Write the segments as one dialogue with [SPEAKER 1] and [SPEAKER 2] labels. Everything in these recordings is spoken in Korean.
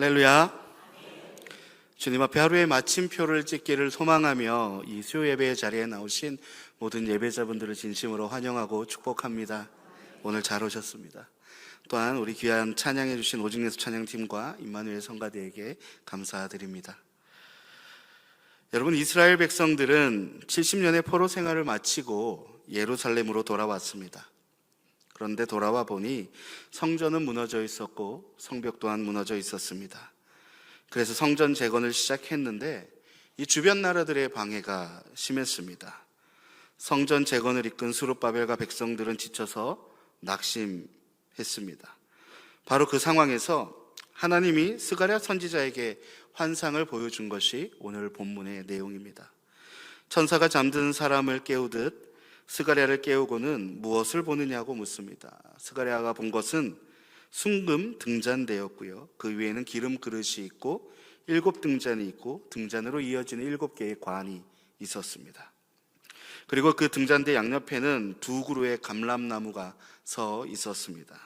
[SPEAKER 1] 할렐루야. 주님 앞에 하루의 마침표를 찍기를 소망하며 이 수요 예배의 자리에 나오신 모든 예배자분들을 진심으로 환영하고 축복합니다. 오늘 잘 오셨습니다. 또한 우리 귀한 찬양해 주신 오직예수 찬양팀과 임마누엘 성가대에게 감사드립니다. 여러분, 이스라엘 백성들은 70년의 포로 생활을 마치고 예루살렘으로 돌아왔습니다. 그런데 돌아와 보니 성전은 무너져 있었고 성벽 또한 무너져 있었습니다. 그래서 성전 재건을 시작했는데 이 주변 나라들의 방해가 심했습니다. 성전 재건을 이끈 스룹바벨과 백성들은 지쳐서 낙심했습니다. 바로 그 상황에서 하나님이 스가랴 선지자에게 환상을 보여준 것이 오늘 본문의 내용입니다. 천사가 잠든 사람을 깨우듯 스가랴를 깨우고는 무엇을 보느냐고 묻습니다. 스가랴가 본 것은 순금 등잔대였고요, 그 위에는 기름 그릇이 있고 7등잔이 있고 등잔으로 이어지는 7개의 관이 있었습니다. 그리고 그 등잔대 양옆에는 2그루의 감람나무가 서 있었습니다.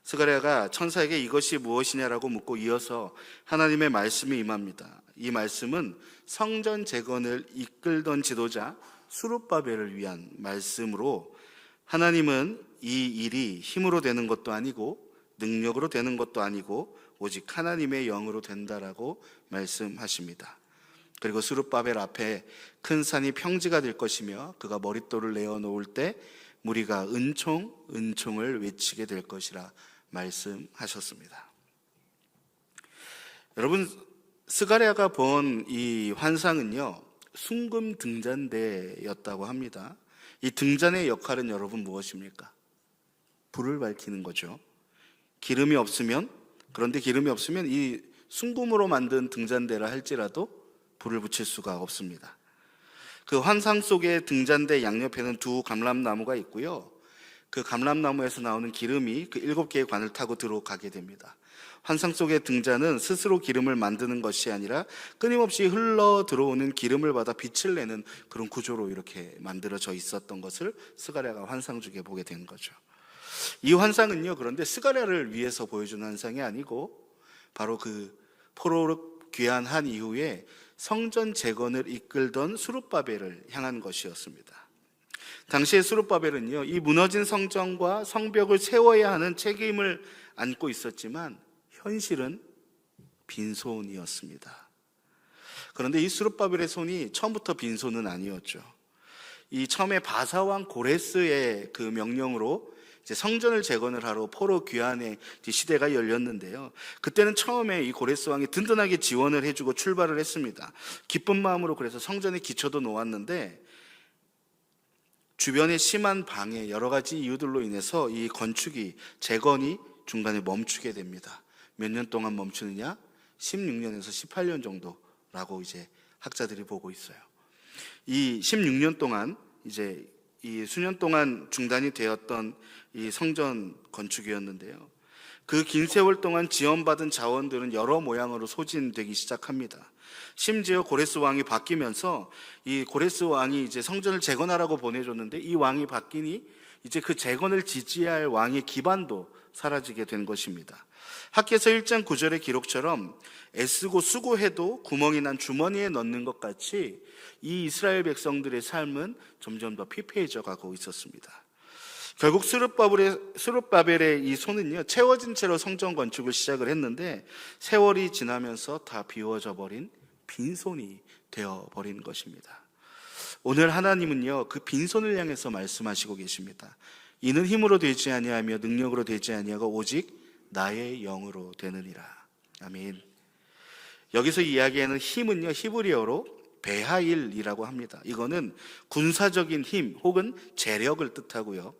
[SPEAKER 1] 스가랴가 천사에게 이것이 무엇이냐라고 묻고 이어서 하나님의 말씀이 임합니다. 이 말씀은 성전 재건을 이끌던 지도자 스룹바벨을 위한 말씀으로, 하나님은 이 일이 힘으로 되는 것도 아니고 능력으로 되는 것도 아니고 오직 하나님의 영으로 된다라고 말씀하십니다. 그리고 스룹바벨 앞에 큰 산이 평지가 될 것이며 그가 머릿돌을 내어놓을 때 무리가 은총, 은총을 외치게 될 것이라 말씀하셨습니다. 여러분, 스가랴가 본 이 환상은요, 순금 등잔대였다고 합니다. 이 등잔의 역할은 여러분 무엇입니까? 불을 밝히는 거죠. 그런데 기름이 없으면 이 순금으로 만든 등잔대라 할지라도 불을 붙일 수가 없습니다. 그 환상 속의 등잔대 양옆에는 2 감람나무가 있고요, 그 감람나무에서 나오는 기름이 그 7개의 관을 타고 들어가게 됩니다. 환상 속의 등잔은 스스로 기름을 만드는 것이 아니라 끊임없이 흘러 들어오는 기름을 받아 빛을 내는 그런 구조로 이렇게 만들어져 있었던 것을 스가랴가 환상 중에 보게 된 거죠. 이 환상은요, 그런데 스가랴를 위해서 보여준 환상이 아니고 바로 그 포로로 귀환한 이후에 성전 재건을 이끌던 스룹바벨을 향한 것이었습니다. 당시의 스룹바벨은요, 이 무너진 성전과 성벽을 세워야 하는 책임을 안고 있었지만 현실은 빈손이었습니다. 그런데 이 스룹바벨의 손이 처음부터 빈손은 아니었죠. 이 처음에 바사왕 고레스의 그 명령으로 이제 성전을 재건을 하러 포로 귀환의 시대가 열렸는데요, 그때는 처음에 이 고레스 왕이 든든하게 지원을 해주고 출발을 했습니다. 기쁜 마음으로 그래서 성전의 기초도 놓았는데 주변의 심한 방해, 여러 가지 이유들로 인해서 이 건축이, 재건이 중간에 멈추게 됩니다. 몇 년 동안 멈추느냐? 16년에서 18년 정도라고 이제 학자들이 보고 있어요. 이 16년 동안 이제 이 수년 동안 중단이 되었던 이 성전 건축이었는데요, 그 긴 세월 동안 지원받은 자원들은 여러 모양으로 소진되기 시작합니다. 심지어 고레스 왕이 바뀌면서 이 고레스 왕이 이제 성전을 재건하라고 보내줬는데 이 왕이 바뀌니 이제 그 재건을 지지할 왕의 기반도 사라지게 된 것입니다. 학개서 1장 9절의 기록처럼 애쓰고 수고해도 구멍이 난 주머니에 넣는 것 같이 이 이스라엘 백성들의 삶은 점점 더 피폐해져 가고 있었습니다. 결국 스룹바벨의 이 손은요, 채워진 채로 성전 건축을 시작을 했는데 세월이 지나면서 다 비워져 버린 빈손이 되어버린 것입니다. 오늘 하나님은요, 그 빈손을 향해서 말씀하시고 계십니다. 이는 힘으로 되지 아니하며 능력으로 되지 아니하고 오직 나의 영으로 되느니라. 아멘. 여기서 이야기하는 힘은요, 히브리어로 베하일이라고 합니다. 이거는 군사적인 힘 혹은 재력을 뜻하고요,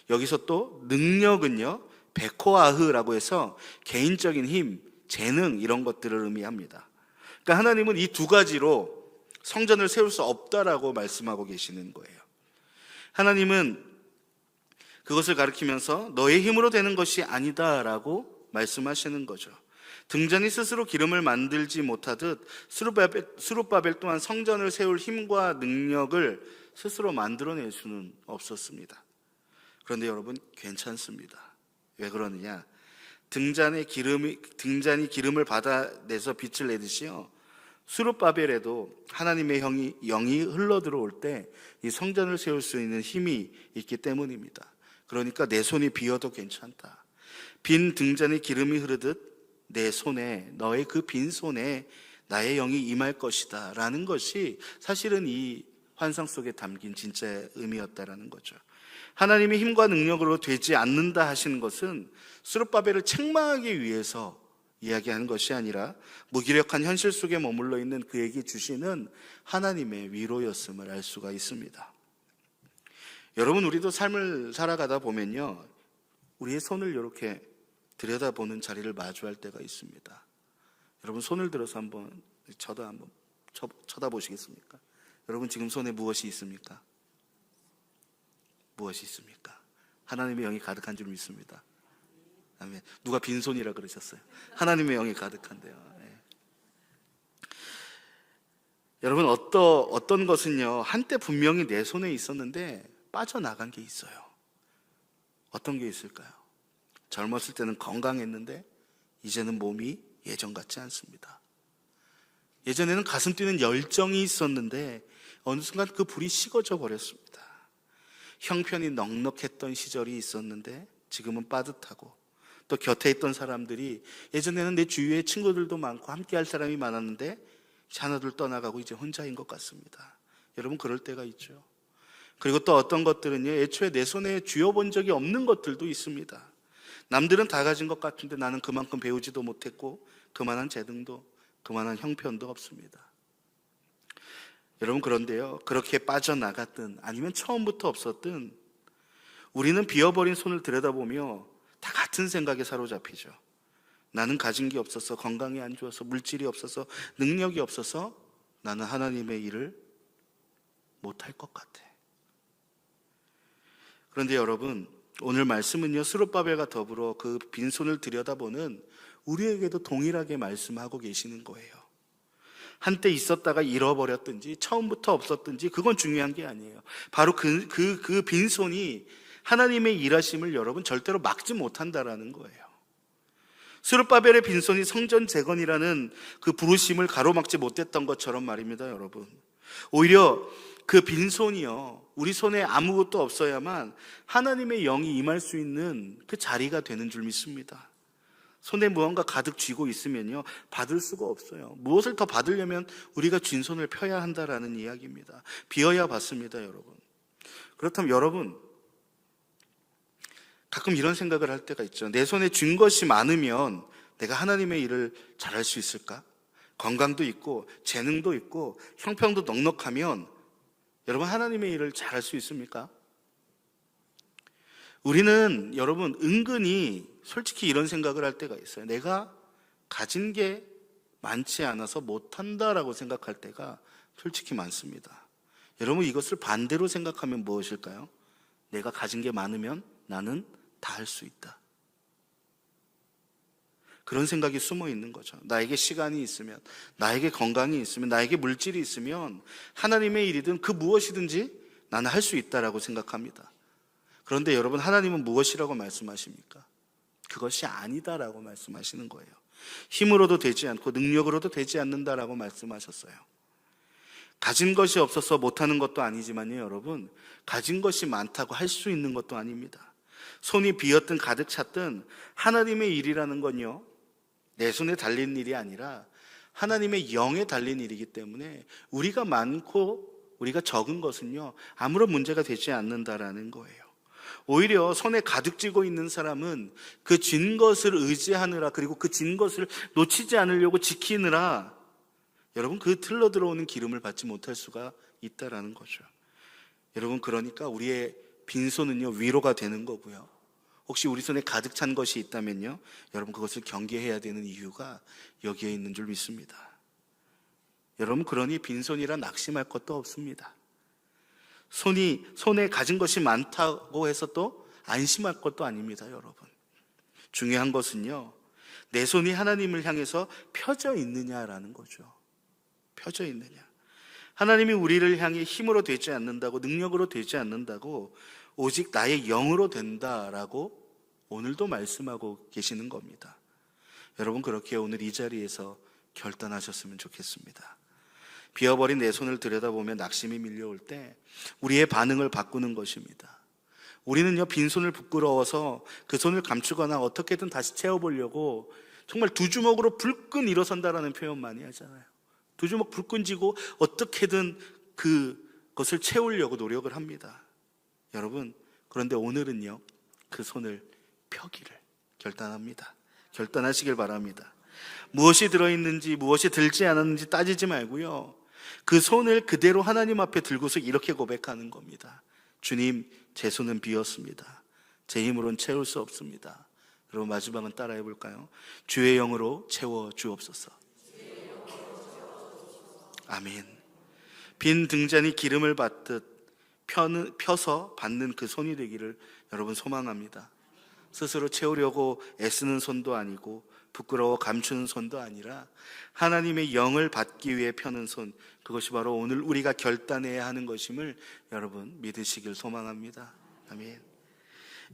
[SPEAKER 1] 여기서 또 능력은요, 베코아흐라고 해서 개인적인 힘, 재능, 이런 것들을 의미합니다. 그러니까 하나님은 이 2가지로 성전을 세울 수 없다라고 말씀하고 계시는 거예요. 하나님은 그것을 가리키면서 너의 힘으로 되는 것이 아니다라고 말씀하시는 거죠. 등잔이 스스로 기름을 만들지 못하듯 스룹바벨 또한 성전을 세울 힘과 능력을 스스로 만들어낼 수는 없었습니다. 그런데 여러분, 괜찮습니다. 왜 그러느냐? 등잔이 기름을 받아내서 빛을 내듯이요, 수룹바벨에도 하나님의 영이 흘러 들어올 때 이 성전을 세울 수 있는 힘이 있기 때문입니다. 그러니까 내 손이 비어도 괜찮다. 빈 등잔에 기름이 흐르듯 내 손에, 너의 그 빈 손에 나의 영이 임할 것이다 라는 것이 사실은 이 환상 속에 담긴 진짜의 의미였다라는 거죠. 하나님의 힘과 능력으로 되지 않는다 하시는 것은 스룹바벨을 책망하기 위해서 이야기하는 것이 아니라 무기력한 현실 속에 머물러 있는 그에게 주시는 하나님의 위로였음을 알 수가 있습니다. 여러분, 우리도 삶을 살아가다 보면요, 우리의 손을 이렇게 들여다보는 자리를 마주할 때가 있습니다. 여러분, 손을 들어서 한번 쳐다보시겠습니까? 여러분, 지금 손에 무엇이 있습니까? 무엇이 있습니까? 하나님의 영이 가득한 줄 믿습니다. 아멘. 누가 빈손이라 그러셨어요? 하나님의 영이 가득한데요. 네. 여러분, 어떤 것은요, 한때 분명히 내 손에 있었는데 빠져나간 게 있어요. 어떤 게 있을까요? 젊었을 때는 건강했는데 이제는 몸이 예전 같지 않습니다. 예전에는 가슴 뛰는 열정이 있었는데 어느 순간 그 불이 식어져 버렸습니다. 형편이 넉넉했던 시절이 있었는데 지금은 빠듯하고, 또 곁에 있던 사람들이, 예전에는 내 주위에 친구들도 많고 함께 할 사람이 많았는데 하나둘 떠나가고 이제 혼자인 것 같습니다. 여러분, 그럴 때가 있죠. 그리고 또 어떤 것들은요, 애초에 내 손에 쥐어본 적이 없는 것들도 있습니다. 남들은 다 가진 것 같은데 나는 그만큼 배우지도 못했고 그만한 재능도, 그만한 형편도 없습니다. 여러분, 그런데요, 그렇게 빠져나갔든 아니면 처음부터 없었든 우리는 비어버린 손을 들여다보며 다 같은 생각에 사로잡히죠. 나는 가진 게 없어서, 건강이 안 좋아서, 물질이 없어서, 능력이 없어서 나는 하나님의 일을 못할 것 같아. 그런데 여러분, 오늘 말씀은요, 스룹바벨과 더불어 그 빈손을 들여다보는 우리에게도 동일하게 말씀하고 계시는 거예요. 한때 있었다가 잃어버렸든지 처음부터 없었든지 그건 중요한 게 아니에요. 바로 그 빈손이 하나님의 일하심을 여러분 절대로 막지 못한다라는 거예요. 스룹바벨의 빈손이 성전 재건이라는 그 부르심을 가로막지 못했던 것처럼 말입니다, 여러분. 오히려 그 빈손이요, 우리 손에 아무것도 없어야만 하나님의 영이 임할 수 있는 그 자리가 되는 줄 믿습니다. 손에 무언가 가득 쥐고 있으면요, 받을 수가 없어요. 무엇을 더 받으려면 우리가 쥔 손을 펴야 한다라는 이야기입니다. 비어야 받습니다, 여러분. 그렇다면 여러분, 가끔 이런 생각을 할 때가 있죠. 내 손에 쥔 것이 많으면 내가 하나님의 일을 잘할 수 있을까? 건강도 있고 재능도 있고 형편도 넉넉하면 여러분, 하나님의 일을 잘할 수 있습니까? 우리는 여러분 은근히 솔직히 이런 생각을 할 때가 있어요. 내가 가진 게 많지 않아서 못한다라고 생각할 때가 솔직히 많습니다. 여러분, 이것을 반대로 생각하면 무엇일까요? 내가 가진 게 많으면 나는 다 할 수 있다. 그런 생각이 숨어 있는 거죠. 나에게 시간이 있으면, 나에게 건강이 있으면, 나에게 물질이 있으면 하나님의 일이든 그 무엇이든지 나는 할 수 있다라고 생각합니다. 그런데 여러분, 하나님은 무엇이라고 말씀하십니까? 그것이 아니다라고 말씀하시는 거예요. 힘으로도 되지 않고 능력으로도 되지 않는다라고 말씀하셨어요. 가진 것이 없어서 못하는 것도 아니지만요, 여러분, 가진 것이 많다고 할 수 있는 것도 아닙니다. 손이 비었든 가득 찼든 하나님의 일이라는 건요, 내 손에 달린 일이 아니라 하나님의 영에 달린 일이기 때문에 우리가 많고 우리가 적은 것은요, 아무런 문제가 되지 않는다라는 거예요. 오히려 손에 가득 쥐고 있는 사람은 그 쥔 것을 의지하느라, 그리고 그 쥔 것을 놓치지 않으려고 지키느라 여러분, 그 틀러 들어오는 기름을 받지 못할 수가 있다라는 거죠. 여러분, 그러니까 우리의 빈손은요, 위로가 되는 거고요. 혹시 우리 손에 가득 찬 것이 있다면요, 여러분, 그것을 경계해야 되는 이유가 여기에 있는 줄 믿습니다. 여러분, 그러니 빈손이라 낙심할 것도 없습니다. 손에 가진 것이 많다고 해서 또 안심할 것도 아닙니다, 여러분. 중요한 것은요, 내 손이 하나님을 향해서 펴져 있느냐라는 거죠. 펴져 있느냐. 하나님이 우리를 향해 힘으로 되지 않는다고, 능력으로 되지 않는다고, 오직 나의 영으로 된다라고 오늘도 말씀하고 계시는 겁니다. 여러분, 그렇게 오늘 이 자리에서 결단하셨으면 좋겠습니다. 비어버린 내 손을 들여다보면 낙심이 밀려올 때 우리의 반응을 바꾸는 것입니다. 우리는요, 빈손을 부끄러워서 그 손을 감추거나 어떻게든 다시 채워보려고 정말 두 주먹으로 불끈 일어선다라는 표현 많이 하잖아요. 두 주먹 불끈 쥐고 어떻게든 그것을 채우려고 노력을 합니다. 여러분, 그런데 오늘은요, 그 손을 펴기를 결단합니다. 결단하시길 바랍니다. 무엇이 들어있는지 무엇이 들지 않았는지 따지지 말고요, 그 손을 그대로 하나님 앞에 들고서 이렇게 고백하는 겁니다. 주님, 제 손은 비었습니다. 제 힘으로는 채울 수 없습니다. 여러분, 마지막은 따라해 볼까요? 주의 영으로 채워 주옵소서. 아멘. 빈 등잔이 기름을 받듯 펴서 받는 그 손이 되기를 여러분 소망합니다. 스스로 채우려고 애쓰는 손도 아니고 부끄러워 감추는 손도 아니라 하나님의 영을 받기 위해 펴는 손, 그것이 바로 오늘 우리가 결단해야 하는 것임을 여러분 믿으시길 소망합니다. 아멘.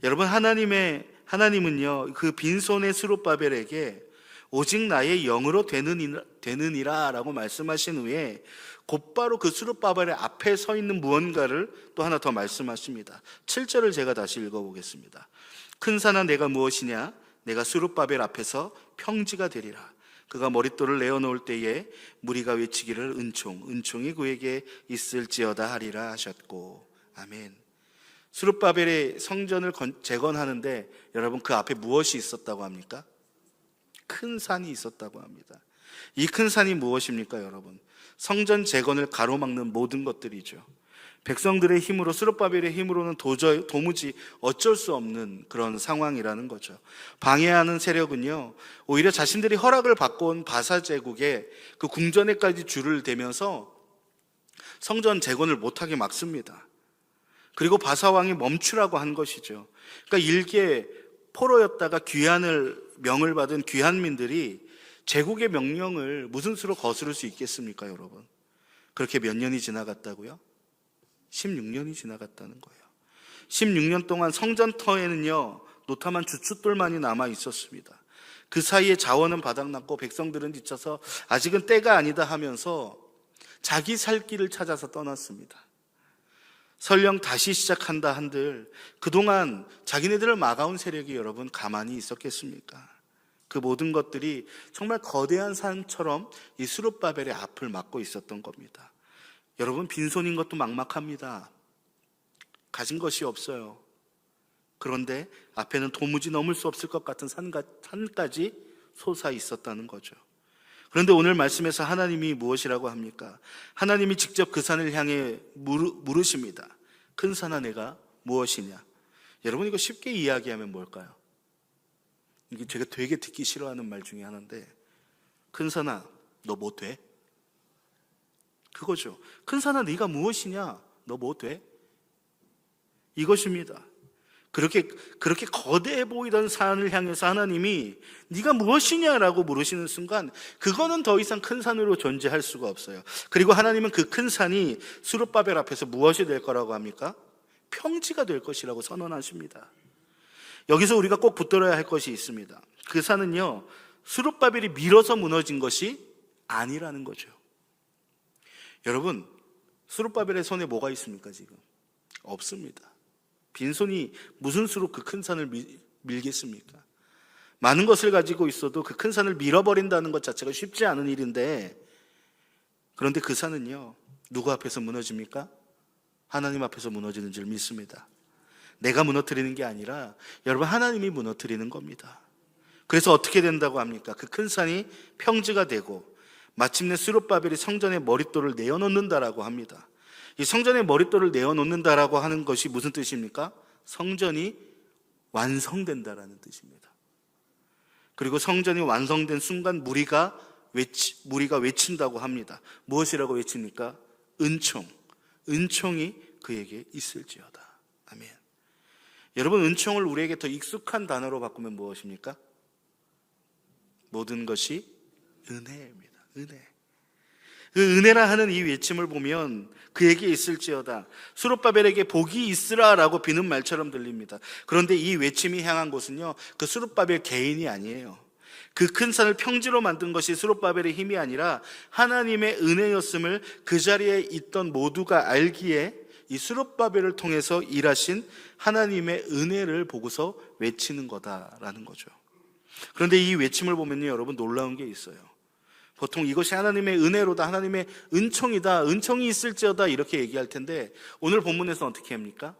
[SPEAKER 1] 여러분, 하나님은요, 그 빈손의 스룹바벨에게 오직 나의 영으로 되느니라 라고 말씀하신 후에 곧바로 그 스룹바벨의 앞에 서 있는 무언가를 또 하나 더 말씀하십니다. 7절을 제가 다시 읽어보겠습니다. 큰 산아, 내가 무엇이냐? 내가 스룹바벨 앞에서 평지가 되리라. 그가 머릿돌을 내어놓을 때에 무리가 외치기를 은총이 그에게 있을지어다 하리라 하셨고. 아멘. 스룹바벨의 성전을 재건하는데 여러분, 그 앞에 무엇이 있었다고 합니까? 큰 산이 있었다고 합니다. 이 큰 산이 무엇입니까, 여러분? 성전 재건을 가로막는 모든 것들이죠. 백성들의 힘으로, 스룹바벨의 힘으로는 도무지 어쩔 수 없는 그런 상황이라는 거죠. 방해하는 세력은요, 오히려 자신들이 허락을 받고 온 바사 제국의 그 궁전에까지 줄을 대면서 성전 재건을 못하게 막습니다. 그리고 바사왕이 멈추라고 한 것이죠. 그러니까 일개 포로였다가 명을 받은 귀환민들이 제국의 명령을 무슨 수로 거스를 수 있겠습니까, 여러분? 그렇게 몇 년이 지나갔다고요? 16년이 지나갔다는 거예요. 16년 동안 성전터에는요, 노타만 주춧돌만이 남아 있었습니다. 그 사이에 자원은 바닥났고 백성들은 지쳐서 아직은 때가 아니다 하면서 자기 살 길을 찾아서 떠났습니다. 설령 다시 시작한다 한들 그동안 자기네들을 막아온 세력이 여러분 가만히 있었겠습니까? 그 모든 것들이 정말 거대한 산처럼 이 스룹바벨의 앞을 막고 있었던 겁니다. 여러분, 빈손인 것도 막막합니다. 가진 것이 없어요. 그런데 앞에는 도무지 넘을 수 없을 것 같은 산까지 솟아 있었다는 거죠. 그런데 오늘 말씀에서 하나님이 무엇이라고 합니까? 하나님이 직접 그 산을 향해 물으십니다. 큰 산아, 내가 무엇이냐? 여러분, 이거 쉽게 이야기하면 뭘까요? 이게 제가 되게 듣기 싫어하는 말 중에 하나인데, 큰 산아, 너 뭐 돼? 그거죠. 큰 산아, 네가 무엇이냐? 너 뭐 돼? 이것입니다. 그렇게 거대해 보이던 산을 향해서 하나님이 네가 무엇이냐라고 물으시는 순간 그거는 더 이상 큰 산으로 존재할 수가 없어요. 그리고 하나님은 그 큰 산이 스룹바벨 앞에서 무엇이 될 거라고 합니까? 평지가 될 것이라고 선언하십니다. 여기서 우리가 꼭 붙들어야 할 것이 있습니다. 그 산은요, 스룹바벨이 밀어서 무너진 것이 아니라는 거죠. 여러분, 스룹바벨의 손에 뭐가 있습니까, 지금? 없습니다. 빈손이 무슨 수로 그 큰 산을 밀겠습니까? 많은 것을 가지고 있어도 그 큰 산을 밀어버린다는 것 자체가 쉽지 않은 일인데, 그런데 그 산은요, 누구 앞에서 무너집니까? 하나님 앞에서 무너지는 줄 믿습니다. 내가 무너뜨리는 게 아니라 여러분, 하나님이 무너뜨리는 겁니다. 그래서 어떻게 된다고 합니까? 그 큰 산이 평지가 되고 마침내 스룹바벨이 성전의 머릿돌을 내어놓는다라고 합니다. 이 성전의 머릿돌을 내어놓는다라고 하는 것이 무슨 뜻입니까? 성전이 완성된다라는 뜻입니다. 그리고 성전이 완성된 순간 무리가 외친다고 합니다. 무엇이라고 외칩니까? 은총이 그에게 있을지어다. 아멘. 여러분, 은총을 우리에게 더 익숙한 단어로 바꾸면 무엇입니까? 모든 것이 은혜입니다. 그 은혜라 하는 이 외침을 보면 그에게 있을지어다, 스룹바벨에게 복이 있으라라고 비는 말처럼 들립니다. 그런데 이 외침이 향한 곳은요, 그 스룹바벨 개인이 아니에요. 그 큰 산을 평지로 만든 것이 스룹바벨의 힘이 아니라 하나님의 은혜였음을 그 자리에 있던 모두가 알기에 이 스룹바벨을 통해서 일하신 하나님의 은혜를 보고서 외치는 거다라는 거죠. 그런데 이 외침을 보면요, 여러분, 놀라운 게 있어요. 보통 이것이 하나님의 은혜로다, 하나님의 은총이다, 은총이 있을지어다 이렇게 얘기할 텐데, 오늘 본문에서 어떻게 합니까?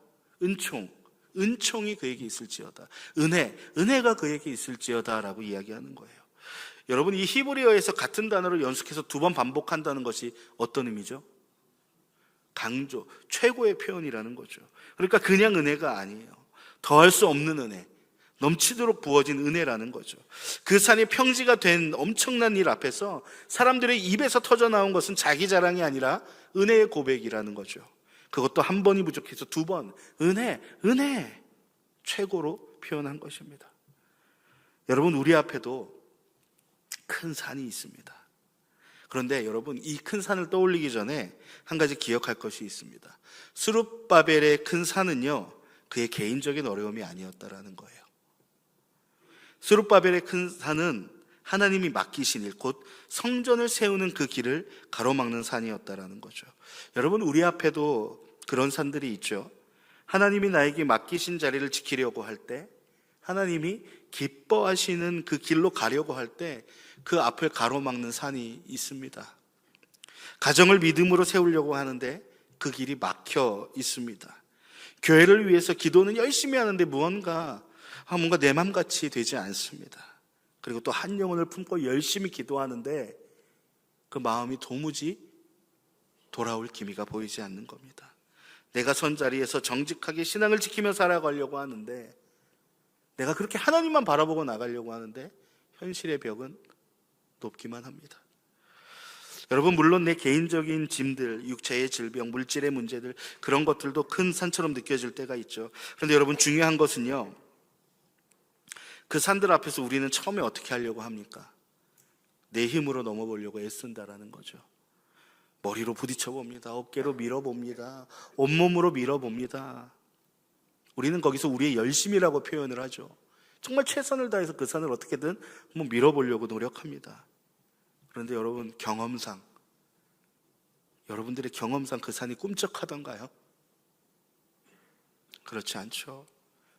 [SPEAKER 1] 은총이 그에게 있을지어다, 은혜가 그에게 있을지어다 라고 이야기하는 거예요. 여러분, 이 히브리어에서 같은 단어를 연속해서 2번 반복한다는 것이 어떤 의미죠? 강조, 최고의 표현이라는 거죠. 그러니까 그냥 은혜가 아니에요. 더할 수 없는 은혜, 넘치도록 부어진 은혜라는 거죠. 그 산이 평지가 된 엄청난 일 앞에서 사람들의 입에서 터져나온 것은 자기 자랑이 아니라 은혜의 고백이라는 거죠. 그것도 한 번이 부족해서 2번, 은혜 최고로 표현한 것입니다. 여러분, 우리 앞에도 큰 산이 있습니다. 그런데 여러분, 이 큰 산을 떠올리기 전에 한 가지 기억할 것이 있습니다. 스룹바벨의 큰 산은요, 그의 개인적인 어려움이 아니었다라는 거예요. 스룹바벨의 큰 산은 하나님이 맡기신 일, 곧 성전을 세우는 그 길을 가로막는 산이었다라는 거죠. 여러분, 우리 앞에도 그런 산들이 있죠. 하나님이 나에게 맡기신 자리를 지키려고 할 때, 하나님이 기뻐하시는 그 길로 가려고 할 때 그 앞을 가로막는 산이 있습니다. 가정을 믿음으로 세우려고 하는데 그 길이 막혀 있습니다. 교회를 위해서 기도는 열심히 하는데 뭔가 내 맘같이 되지 않습니다. 그리고 또 한 영혼을 품고 열심히 기도하는데 그 마음이 도무지 돌아올 기미가 보이지 않는 겁니다. 내가 선 자리에서 정직하게 신앙을 지키며 살아가려고 하는데, 내가 그렇게 하나님만 바라보고 나가려고 하는데 현실의 벽은 높기만 합니다. 여러분, 물론 내 개인적인 짐들, 육체의 질병, 물질의 문제들, 그런 것들도 큰 산처럼 느껴질 때가 있죠. 그런데 여러분, 중요한 것은요, 그 산들 앞에서 우리는 처음에 어떻게 하려고 합니까? 내 힘으로 넘어보려고 애쓴다라는 거죠. 머리로 부딪혀봅니다. 어깨로 밀어봅니다. 온몸으로 밀어봅니다. 우리는 거기서 우리의 열심이라고 표현을 하죠. 정말 최선을 다해서 그 산을 어떻게든 한번 밀어보려고 노력합니다. 그런데 여러분, 여러분들의 경험상 그 산이 꿈쩍하던가요? 그렇지 않죠.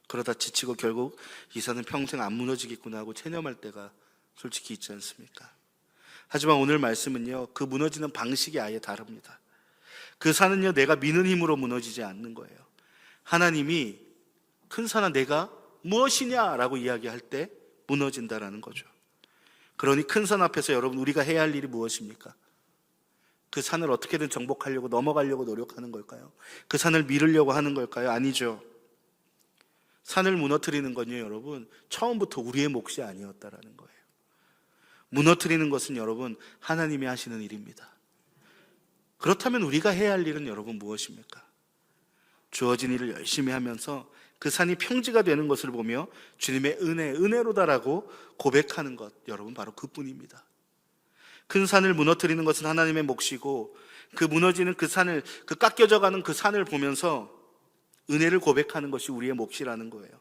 [SPEAKER 1] 그러다 지치고 결국 이 산은 평생 안 무너지겠구나 하고 체념할 때가 솔직히 있지 않습니까? 하지만 오늘 말씀은요, 그 무너지는 방식이 아예 다릅니다. 그 산은요, 내가 미는 힘으로 무너지지 않는 거예요. 하나님이 큰 산아 내가 무엇이냐라고 이야기할 때 무너진다라는 거죠. 그러니 큰 산 앞에서 여러분, 우리가 해야 할 일이 무엇입니까? 그 산을 어떻게든 정복하려고, 넘어가려고 노력하는 걸까요? 그 산을 밀으려고 하는 걸까요? 아니죠. 산을 무너뜨리는 건요, 여러분, 처음부터 우리의 몫이 아니었다라는 거예요. 무너뜨리는 것은 여러분, 하나님이 하시는 일입니다. 그렇다면 우리가 해야 할 일은 여러분 무엇입니까? 주어진 일을 열심히 하면서 그 산이 평지가 되는 것을 보며 주님의 은혜로다라고 고백하는 것, 여러분, 바로 그뿐입니다. 큰 산을 무너뜨리는 것은 하나님의 몫이고, 그 무너지는 그 산을, 그 깎여져가는 그 산을 보면서 은혜를 고백하는 것이 우리의 몫이라는 거예요.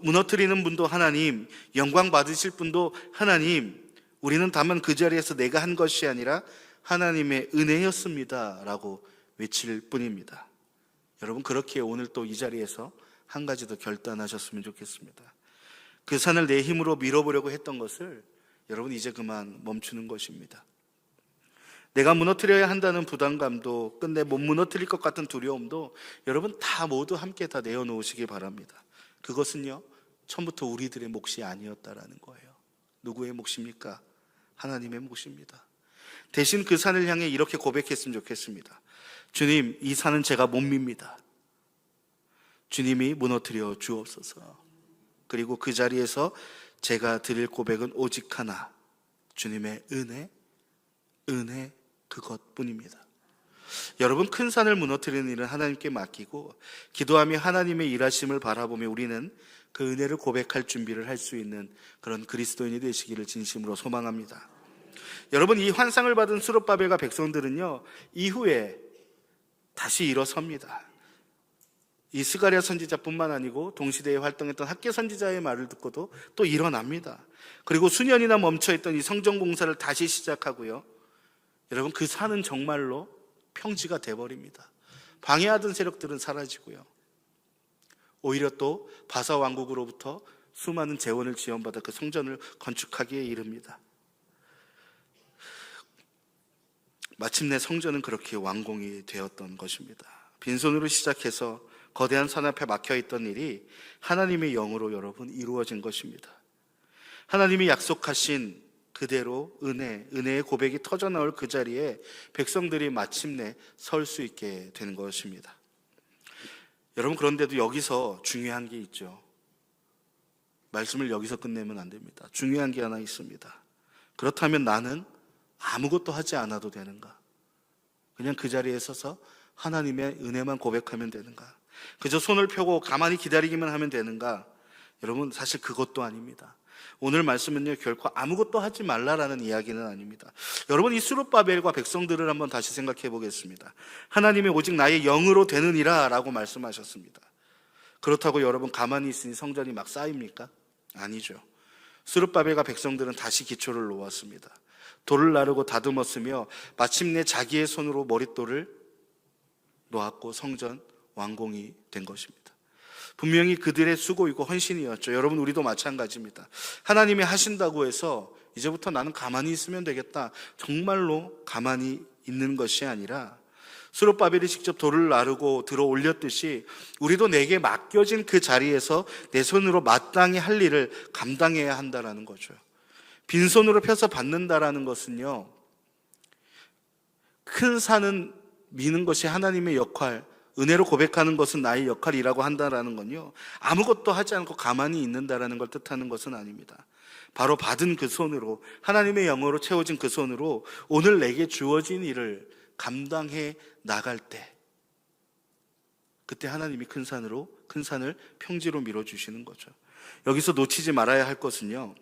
[SPEAKER 1] 무너뜨리는 분도 하나님, 영광 받으실 분도 하나님, 우리는 다만 그 자리에서 내가 한 것이 아니라 하나님의 은혜였습니다 라고 외칠 뿐입니다. 여러분, 그렇게 오늘 또 이 자리에서 한 가지 더 결단하셨으면 좋겠습니다. 그 산을 내 힘으로 밀어보려고 했던 것을 여러분, 이제 그만 멈추는 것입니다. 내가 무너뜨려야 한다는 부담감도, 끝내 못 무너뜨릴 것 같은 두려움도 여러분 다 모두 함께 다 내어놓으시기 바랍니다. 그것은요, 처음부터 우리들의 몫이 아니었다라는 거예요. 누구의 몫입니까? 하나님의 몫입니다. 대신 그 산을 향해 이렇게 고백했으면 좋겠습니다. 주님, 이 산은 제가 못 밉니다. 주님이 무너뜨려 주옵소서. 그리고 그 자리에서 제가 드릴 고백은 오직 하나, 주님의 은혜 그것뿐입니다. 여러분, 큰 산을 무너뜨리는 일은 하나님께 맡기고 기도하며 하나님의 일하심을 바라보며 우리는 그 은혜를 고백할 준비를 할 수 있는 그런 그리스도인이 되시기를 진심으로 소망합니다. 여러분, 이 환상을 받은 스룹바벨과 백성들은요, 이후에 다시 일어섭니다. 이 스가랴 선지자뿐만 아니고 동시대에 활동했던 학개 선지자의 말을 듣고도 또 일어납니다. 그리고 수년이나 멈춰있던 이 성전 공사를 다시 시작하고요, 여러분, 그 산은 정말로 평지가 돼버립니다. 방해하던 세력들은 사라지고요, 오히려 또 바사 왕국으로부터 수많은 재원을 지원받아 그 성전을 건축하기에 이릅니다. 마침내 성전은 그렇게 완공이 되었던 것입니다. 빈손으로 시작해서 거대한 산 앞에 막혀있던 일이 하나님의 영으로 여러분 이루어진 것입니다. 하나님이 약속하신 그대로 은혜의 고백이 터져나올 그 자리에 백성들이 마침내 설 수 있게 된 것입니다. 여러분, 그런데도 여기서 중요한 게 있죠. 말씀을 여기서 끝내면 안 됩니다. 중요한 게 하나 있습니다. 그렇다면 나는 아무것도 하지 않아도 되는가? 그냥 그 자리에 서서 하나님의 은혜만 고백하면 되는가? 그저 손을 펴고 가만히 기다리기만 하면 되는가? 여러분, 사실 그것도 아닙니다. 오늘 말씀은요, 결코 아무것도 하지 말라라는 이야기는 아닙니다. 여러분, 이 스룹바벨과 백성들을 한번 다시 생각해 보겠습니다. 하나님이 오직 나의 영으로 되느니라 라고 말씀하셨습니다. 그렇다고 여러분 가만히 있으니 성전이 막 쌓입니까? 아니죠. 스룹바벨과 백성들은 다시 기초를 놓았습니다. 돌을 나르고 다듬었으며 마침내 자기의 손으로 머릿돌을 놓았고 성전 완공이 된 것입니다. 분명히 그들의 수고이고 헌신이었죠. 여러분, 우리도 마찬가지입니다. 하나님이 하신다고 해서 이제부터 나는 가만히 있으면 되겠다, 정말로 가만히 있는 것이 아니라 스룹바벨이 직접 돌을 나르고 들어 올렸듯이 우리도 내게 맡겨진 그 자리에서 내 손으로 마땅히 할 일을 감당해야 한다는 거죠. 빈손으로 펴서 받는다라는 것은요, 큰 산은 미는 것이 하나님의 역할, 은혜로 고백하는 것은 나의 역할이라고 한다라는 건요, 아무것도 하지 않고 가만히 있는다라는 걸 뜻하는 것은 아닙니다. 바로 받은 그 손으로, 하나님의 영으로 채워진 그 손으로 오늘 내게 주어진 일을 감당해 나갈 때, 그때 하나님이 큰 산을 평지로 밀어주시는 거죠. 여기서 놓치지 말아야 할 것은요,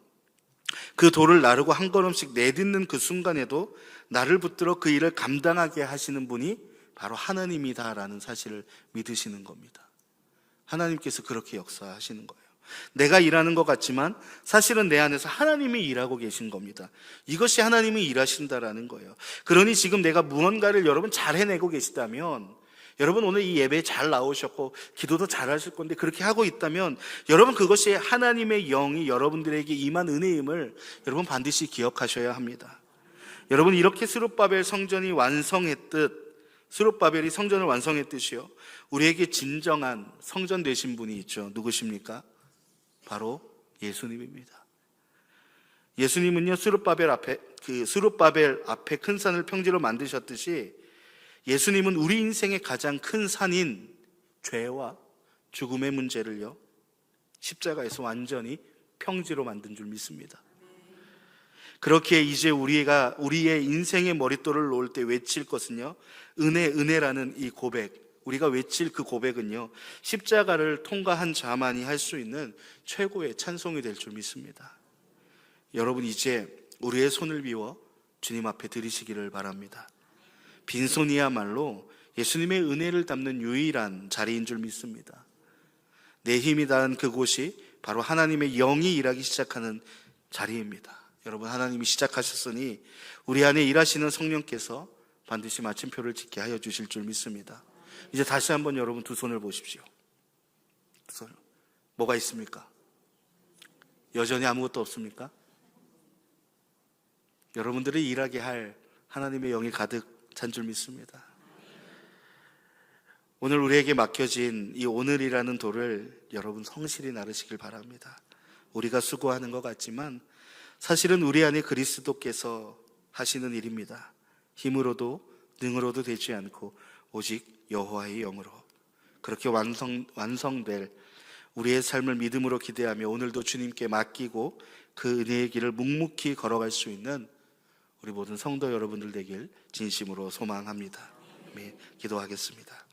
[SPEAKER 1] 그 돌을 나르고 한 걸음씩 내딛는 그 순간에도 나를 붙들어 그 일을 감당하게 하시는 분이 바로 하나님이다라는 사실을 믿으시는 겁니다. 하나님께서 그렇게 역사하시는 거예요. 내가 일하는 것 같지만 사실은 내 안에서 하나님이 일하고 계신 겁니다. 이것이 하나님이 일하신다라는 거예요. 그러니 지금 내가 무언가를 여러분 잘 해내고 계시다면, 여러분 오늘 이 예배에 잘 나오셨고 기도도 잘 하실 건데 그렇게 하고 있다면, 여러분 그것이 하나님의 영이 여러분들에게 임한 은혜임을 여러분 반드시 기억하셔야 합니다. 여러분, 이렇게 스룹바벨 성전이 완성했듯, 스룹바벨이 성전을 완성했듯이요, 우리에게 진정한 성전 되신 분이 있죠. 누구십니까? 바로 예수님입니다. 예수님은요, 스룹바벨 앞에 큰 산을 평지로 만드셨듯이 예수님은 우리 인생의 가장 큰 산인 죄와 죽음의 문제를요, 십자가에서 완전히 평지로 만든 줄 믿습니다. 그렇게 이제 우리의 인생의 머릿돌을 놓을 때 외칠 것은요, 은혜라는 이 고백, 우리가 외칠 그 고백은요, 십자가를 통과한 자만이 할 수 있는 최고의 찬송이 될 줄 믿습니다. 여러분, 이제 우리의 손을 비워 주님 앞에 드리시기를 바랍니다. 빈손이야말로 예수님의 은혜를 담는 유일한 자리인 줄 믿습니다. 내 힘이 닿은 그곳이 바로 하나님의 영이 일하기 시작하는 자리입니다. 여러분, 하나님이 시작하셨으니 우리 안에 일하시는 성령께서 반드시 마침표를 찍게 하여 주실 줄 믿습니다. 이제 다시 한번 여러분 두 손을 보십시오. 두 손. 뭐가 있습니까? 여전히 아무것도 없습니까? 여러분들이 일하게 할 하나님의 영이 가득 찬 줄 믿습니다. 오늘 우리에게 맡겨진 이 오늘이라는 돌을 여러분 성실히 나르시길 바랍니다. 우리가 수고하는 것 같지만 사실은 우리 안에 그리스도께서 하시는 일입니다. 힘으로도 능으로도 되지 않고 오직 여호와의 영으로, 그렇게 완성될 우리의 삶을 믿음으로 기대하며 오늘도 주님께 맡기고 그 은혜의 길을 묵묵히 걸어갈 수 있는 우리 모든 성도 여러분들 되길 진심으로 소망합니다. 네, 기도하겠습니다.